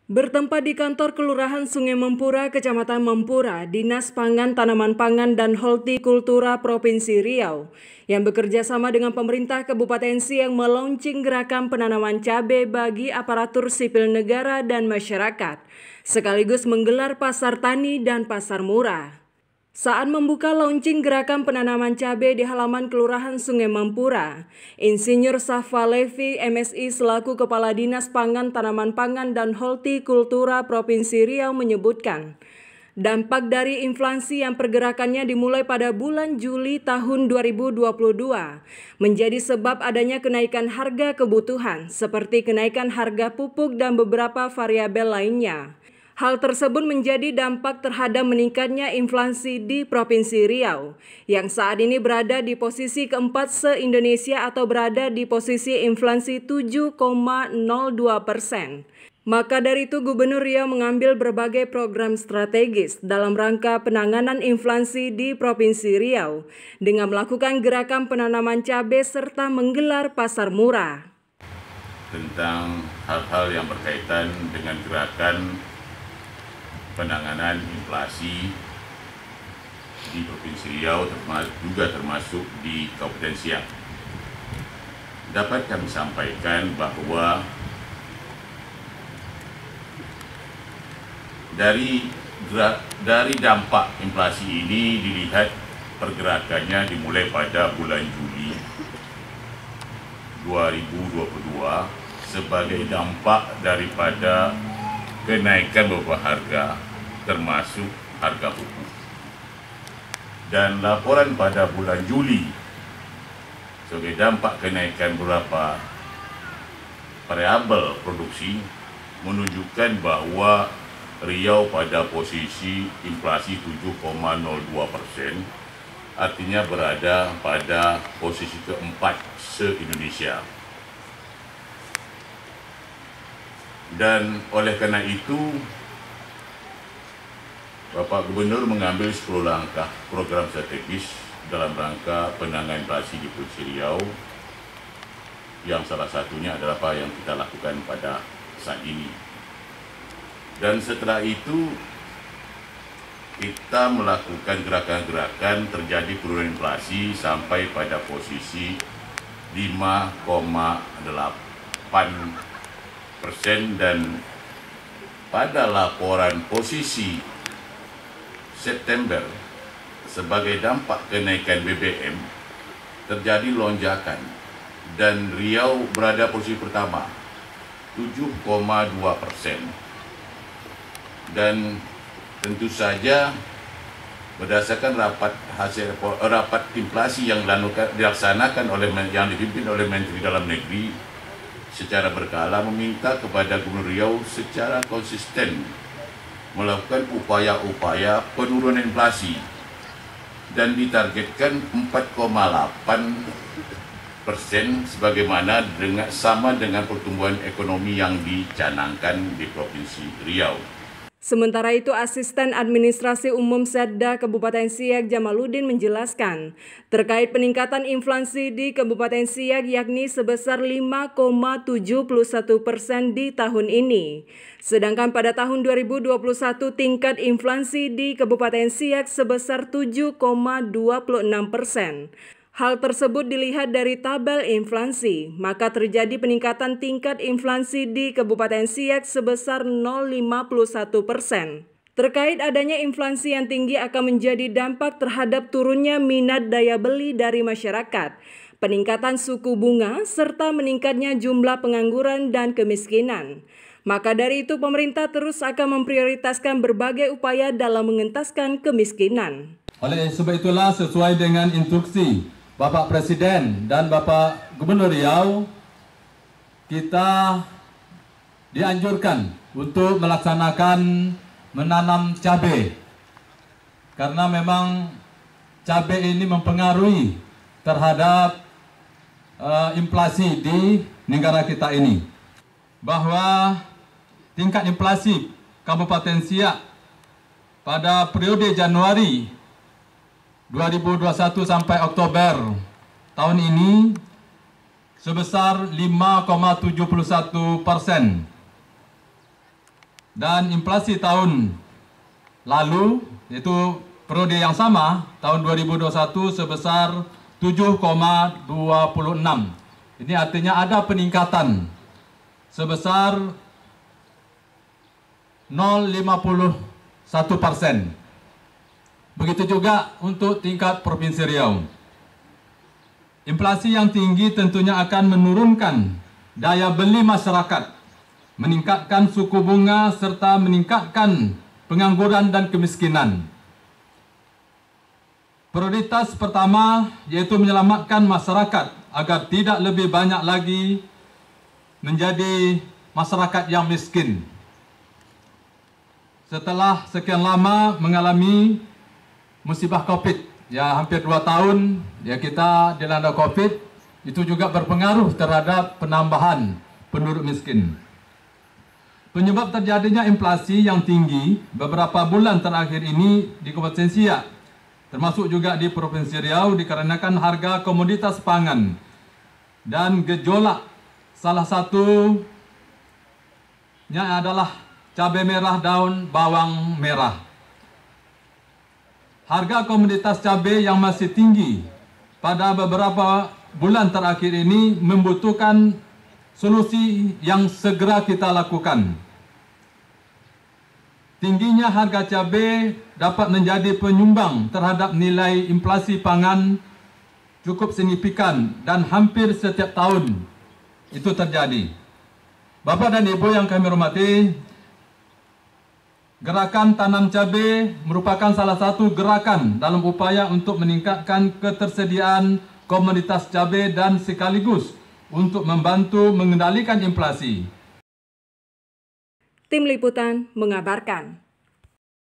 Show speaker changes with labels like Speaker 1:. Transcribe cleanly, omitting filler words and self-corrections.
Speaker 1: Bertempat di kantor Kelurahan Sungai Mempura, Kecamatan Mempura, Dinas Pangan, Tanaman Pangan, dan Hortikultura Provinsi Riau, yang bekerja sama dengan pemerintah Kabupaten Siak meluncing gerakan penanaman cabai bagi aparatur sipil negara dan masyarakat, sekaligus menggelar pasar tani dan pasar murah. Saat membuka launching gerakan penanaman cabai di halaman Kelurahan Sungai Mempura, Insinyur Safa Levi, MSI selaku Kepala Dinas Pangan, Tanaman Pangan, dan Hortikultura Provinsi Riau menyebutkan, dampak dari inflasi yang pergerakannya dimulai pada bulan Juli tahun 2022 menjadi sebab adanya kenaikan harga kebutuhan seperti kenaikan harga pupuk dan beberapa variabel lainnya. Hal tersebut menjadi dampak terhadap meningkatnya inflasi di Provinsi Riau, yang saat ini berada di posisi keempat se-Indonesia atau berada di posisi inflasi 7,02%. Maka dari itu Gubernur Riau mengambil berbagai program strategis dalam rangka penanganan inflasi di Provinsi Riau dengan melakukan gerakan penanaman cabai serta menggelar pasar murah.
Speaker 2: Tentang hal-hal yang berkaitan dengan gerakan penanganan inflasi di Provinsi Riau termasuk di Kabupaten Siak. Dapat kami sampaikan bahwa dari dampak inflasi ini dilihat pergerakannya dimulai pada bulan Juli 2022 sebagai dampak daripada kenaikan beberapa harga termasuk harga pupuk. Dan laporan pada bulan Juli sebagai dampak kenaikan beberapa variabel produksi menunjukkan bahwa Riau pada posisi inflasi 7,02%, artinya berada pada posisi keempat se-Indonesia. Dan oleh karena itu, Bapak Gubernur mengambil 10 langkah program strategis dalam rangka penanganan inflasi di Provinsi Riau, yang salah satunya adalah apa yang kita lakukan pada saat ini. Dan setelah itu, kita melakukan gerakan-gerakan terjadi penurunan inflasi sampai pada posisi 5,8%, dan pada laporan posisi September sebagai dampak kenaikan BBM terjadi lonjakan dan Riau berada posisi pertama 7,2%, dan tentu saja berdasarkan rapat inflasi yang dilaksanakan yang dipimpin oleh Menteri Dalam Negeri secara berkala meminta kepada Gubernur Riau secara konsisten melakukan upaya-upaya penurunan inflasi dan ditargetkan 4,8% sebagaimana sama dengan pertumbuhan ekonomi yang dicanangkan di Provinsi Riau.
Speaker 1: Sementara itu, Asisten Administrasi Umum Setda Kabupaten Siak Jamaluddin menjelaskan terkait peningkatan inflasi di Kabupaten Siak yakni sebesar 5,71% di tahun ini. Sedangkan pada tahun 2021 tingkat inflasi di Kabupaten Siak sebesar 7,26%. Hal tersebut dilihat dari tabel inflasi, maka terjadi peningkatan tingkat inflasi di Kabupaten Siak sebesar 0,51%. Terkait adanya inflasi yang tinggi akan menjadi dampak terhadap turunnya minat daya beli dari masyarakat, peningkatan suku bunga, serta meningkatnya jumlah pengangguran dan kemiskinan. Maka dari itu pemerintah terus akan memprioritaskan berbagai upaya dalam mengentaskan kemiskinan.
Speaker 3: Oleh sebab itulah sesuai dengan instruksi Bapak Presiden dan Bapak Gubernur Riau, kita dianjurkan untuk melaksanakan menanam cabai karena memang cabai ini mempengaruhi terhadap inflasi di negara kita ini. Bahwa tingkat inflasi Kabupaten Siak pada periode Januari 2021 sampai Oktober tahun ini sebesar 5,71%. Dan inflasi tahun lalu, yaitu periode yang sama, tahun 2021 sebesar 7,26. Ini artinya ada peningkatan sebesar 0,51%. Begitu juga untuk tingkat Provinsi Riau. Inflasi yang tinggi tentunya akan menurunkan daya beli masyarakat, meningkatkan suku bunga serta meningkatkan pengangguran dan kemiskinan. Prioritas pertama yaitu menyelamatkan masyarakat agar tidak lebih banyak lagi menjadi masyarakat yang miskin. Setelah sekian lama mengalami musibah COVID, ya hampir 2 tahun ya kita dilanda COVID, itu juga berpengaruh terhadap penambahan penduduk miskin. Penyebab terjadinya inflasi yang tinggi beberapa bulan terakhir ini di Kabupaten Siak, termasuk juga di Provinsi Riau, dikarenakan harga komoditas pangan dan gejolak. Salah satunya adalah cabai merah daun bawang merah. Harga komoditas cabai yang masih tinggi pada beberapa bulan terakhir ini membutuhkan solusi yang segera kita lakukan. Tingginya harga cabai dapat menjadi penyumbang terhadap nilai inflasi pangan cukup signifikan dan hampir setiap tahun itu terjadi. Bapak dan Ibu yang kami hormati, gerakan tanam cabai merupakan salah satu gerakan dalam upaya untuk meningkatkan ketersediaan komoditas cabai dan sekaligus untuk membantu mengendalikan inflasi.
Speaker 1: Tim Liputan mengabarkan.